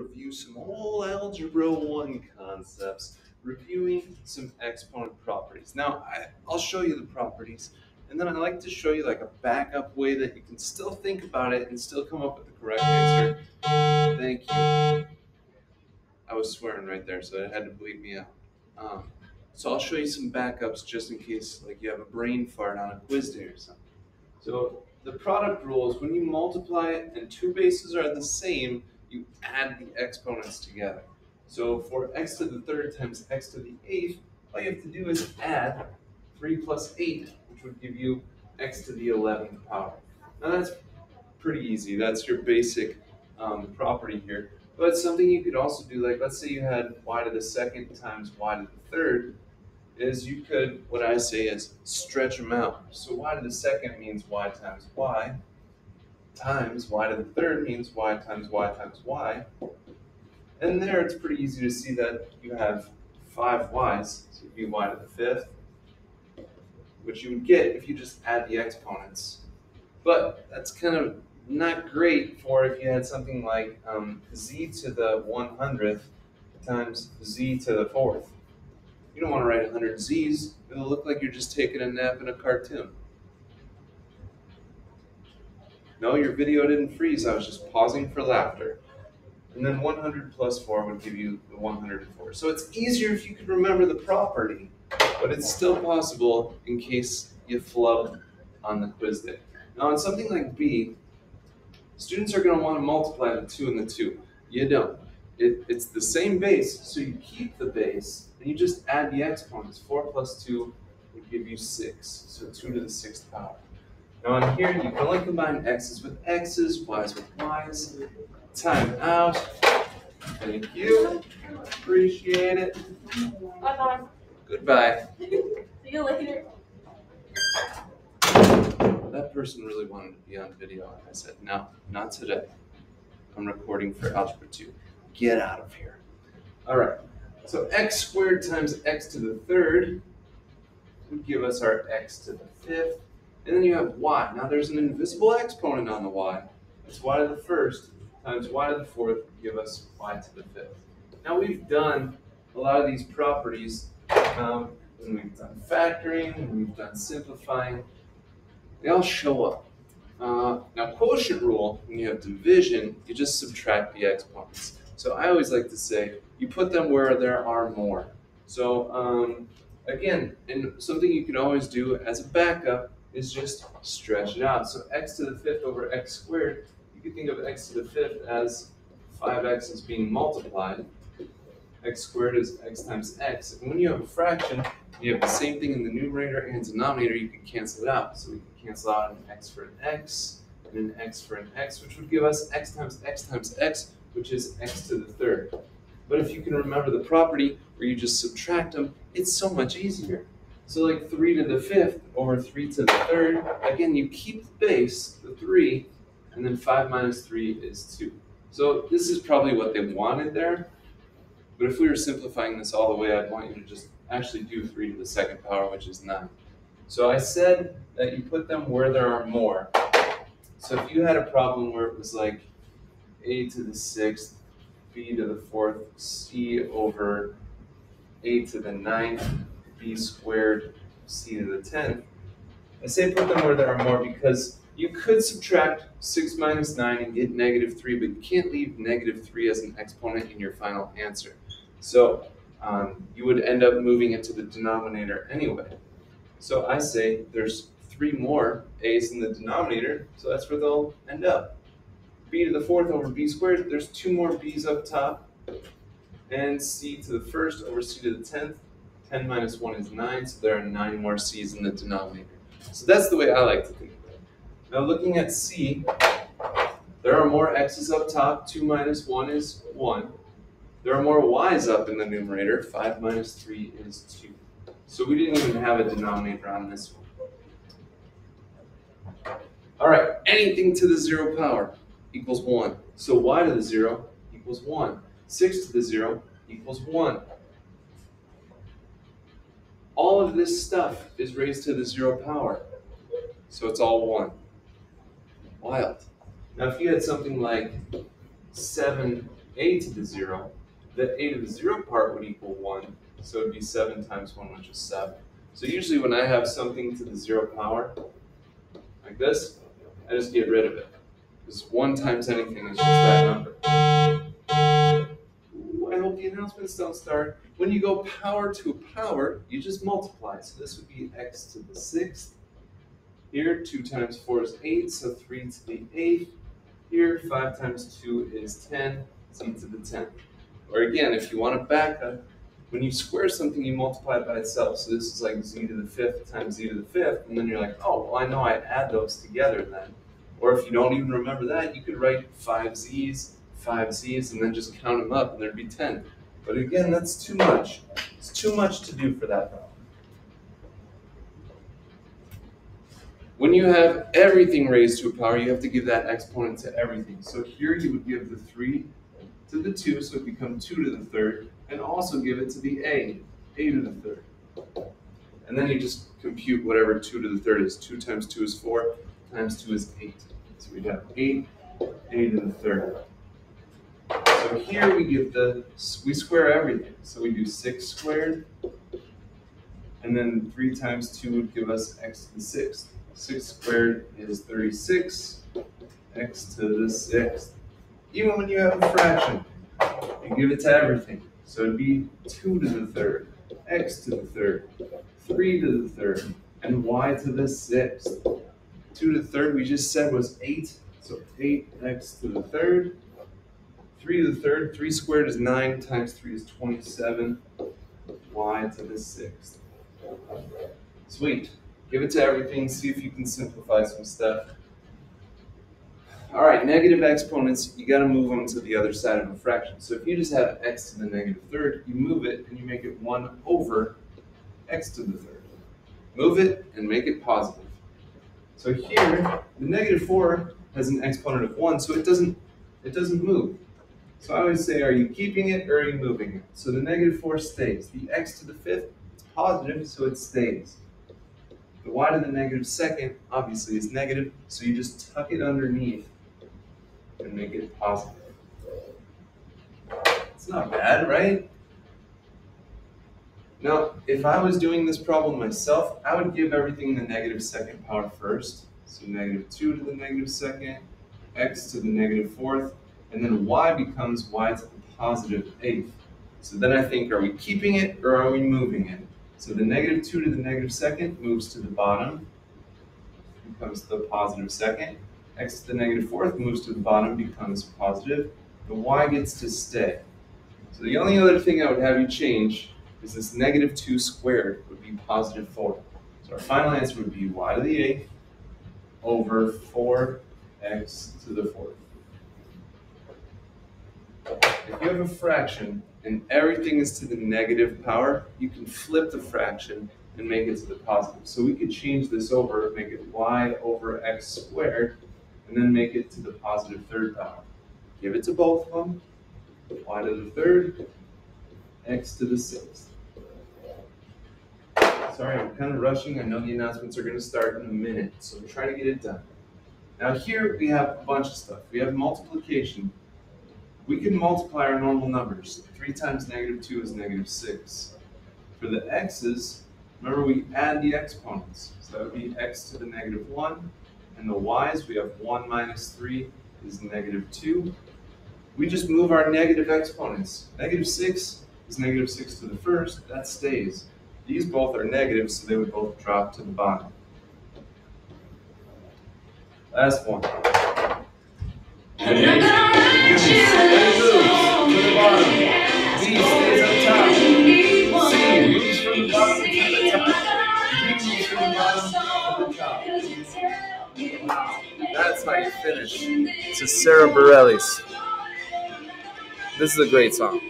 review some old Algebra 1 concepts, reviewing some exponent properties. Now, I'll show you the properties, and then I like to show you like a backup way that you can still think about it and still come up with the correct answer. Thank you. I was swearing right there, so it had to bleep me out. So I'll show you some backups just in case like you have a brain fart on a quiz day or something. So the product rule is when you multiply it and two bases are the same, you add the exponents together. So for x to the third times x to the eighth, all you have to do is add 3 plus 8, which would give you x to the 11th power. Now that's pretty easy. That's your basic property here. But something you could also do, like let's say you had y to the second times y to the third, is you could, what I say is stretch them out. So y to the second means y times y, times y to the third means y times y times y. And there it's pretty easy to see that you have 5 y's, so it'd be y to the fifth, which you would get if you just add the exponents. But that's kind of not great for if you had something like z to the 100th times z to the 4th. You don't want to write 100 z's. It'll look like you're just taking a nap in a cartoon. No, your video didn't freeze. I was just pausing for laughter. And then 100 plus 4 would give you the 104. So it's easier if you could remember the property, but it's still possible in case you flub on the quiz day. Now on something like B, students are going to want to multiply the 2 and the 2. You don't. It's the same base, so you keep the base, and you just add the exponents. 4 plus 2 would give you 6, so 2 to the 6th power. Now on here, you can only combine x's with x's, y's with y's. Time out. Thank you. Appreciate it. Bye-bye. Goodbye. See you later. That person really wanted to be on video, and I said, no, not today. I'm recording for Algebra 2. Get out of here. All right, so x squared times x to the third would give us our x to the fifth. And then you have y. Now there's an invisible exponent on the y. It's y to the first times y to the fourth would give us y to the fifth. Now we've done a lot of these properties when we've done factoring, when we've done simplifying. They all show up. Now quotient rule, when you have division, you just subtract the exponents. So I always like to say, you put them where there are more. So again, and something you can always do as a backup is just stretch it out. So x to the fifth over x squared, you can think of x to the fifth as 5x is being multiplied. X squared is x times x. And when you have a fraction, you have the same thing in the numerator and denominator, you can cancel it out. So we can cancel out an x for an x, and an x for an x, which would give us x times x, which is x to the third. But if you can remember the property where you just subtract them, it's so much easier. So like 3 to the fifth over 3 to the third, again, you keep the base, the 3, and then 5 minus 3 is 2. So this is probably what they wanted there. But if we were simplifying this all the way, I'd want you to just actually do 3 to the second power, which is 9. So I said that you put them where there are more. So if you had a problem where it was like a to the 6th, b to the 4th, c over a to the 9th, b squared, c to the 10th, I say put them where there are more because you could subtract 6 minus 9 and get negative 3, but you can't leave negative 3 as an exponent in your final answer. So you would end up moving it to the denominator anyway. So I say there's 3 more a's in the denominator, so that's where they'll end up. B to the 4th over b squared, there's 2 more b's up top, and c to the 1st over c to the 10th. 10 minus 1 is 9, so there are 9 more c's in the denominator. So that's the way I like to think of it. Now looking at c, there are more x's up top. 2 minus 1 is 1. There are more y's up in the numerator. 5 minus 3 is 2. So we didn't even have a denominator on this one. All right, anything to the 0 power equals 1. So y to the 0 equals 1. 6 to the 0 equals 1. All of this stuff is raised to the 0 power. So it's all 1. Wild. Now if you had something like 7 a to the 0, the a to the 0 part would equal 1. So it would be 7 times 1, which is 7. So usually when I have something to the 0 power, like this, I just get rid of it. Because 1 times anything is just that number. Ooh, I hope the announcements don't start. When you go power to a power, you just multiply. So this would be x to the 6th. Here, 2 times 4 is 8, so 3 to the 8th. Here, 5 times 2 is 10, z to the 10th. Or again, if you want to back up, when you square something, you multiply it by itself. So this is like z to the 5th times z to the 5th, and then you're like, oh, well, I know I add those together then. Or if you don't even remember that, you could write 5z's, and then just count them up, and there'd be 10. But again, that's too much. It's too much to do for that problem. When you have everything raised to a power, you have to give that exponent to everything. So here you would give the 3 to the 2, so it becomes 2 to the 3rd, and also give it to the a to the 3rd. And then you just compute whatever 2 to the 3rd is. 2 times 2 is 4, times 2 is 8. So we'd have 8 a to the 3rd. So here we square everything. So we do 6 squared, and then 3 times 2 would give us x to the 6th. 6 squared is 36, x to the 6th. Even when you have a fraction, you give it to everything. So it'd be 2 to the 3rd, x to the 3rd, 3 to the 3rd, and y to the 6th. 2 to the 3rd we just said was 8, so 8x to the 3rd. 3 to the 3rd, 3 squared is 9, times 3 is 27, y to the 6th. Sweet. Give it to everything, see if you can simplify some stuff. All right, negative exponents, you got to move them to the other side of a fraction. So if you just have x to the negative 3rd, you move it and you make it 1 over x to the 3rd. Move it and make it positive. So here, the negative 4 has an exponent of 1, so it doesn't move. So I always say, are you keeping it or are you moving it? So the negative 4 stays. The x to the 5th is positive, so it stays. The y to the negative 2nd, obviously, is negative, so you just tuck it underneath and make it positive. It's not bad, right? Now, if I was doing this problem myself, I would give everything the negative 2nd power first. So negative 2 to the negative 2nd, x to the negative 4th, and then y becomes y to the positive 8th. So then I think, are we keeping it or are we moving it? So the negative 2 to the negative 2nd moves to the bottom, becomes the positive 2nd. X to the negative 4th moves to the bottom, becomes positive. The y gets to stay. So the only other thing I would have you change is this negative 2 squared would be positive 4. So our final answer would be y to the 8th over 4x to the 4th. If you have a fraction and everything is to the negative power, you can flip the fraction and make it to the positive. So we could change this over, make it y over x squared, and then make it to the positive 3rd power. Give it to both of them, y to the 3rd, x to the 6th. Sorry, I'm kind of rushing. I know the announcements are going to start in a minute, so I'm trying to get it done. Now here we have a bunch of stuff. We have multiplication. We can multiply our normal numbers. 3 times negative 2 is negative 6. For the x's, remember we add the exponents. So that would be x to the negative 1. And the y's, we have 1 minus 3 is negative 2. We just move our negative exponents. Negative 6 is negative 6 to the 1st. That stays. These both are negative, so they would both drop to the bottom. Last one. And moves to the bottom. Z stays up top. C moves from the bottom to the top. D moves from the bottom to the top. Wow. That's how you finish. This is Sarah Bareilles. This is a great song.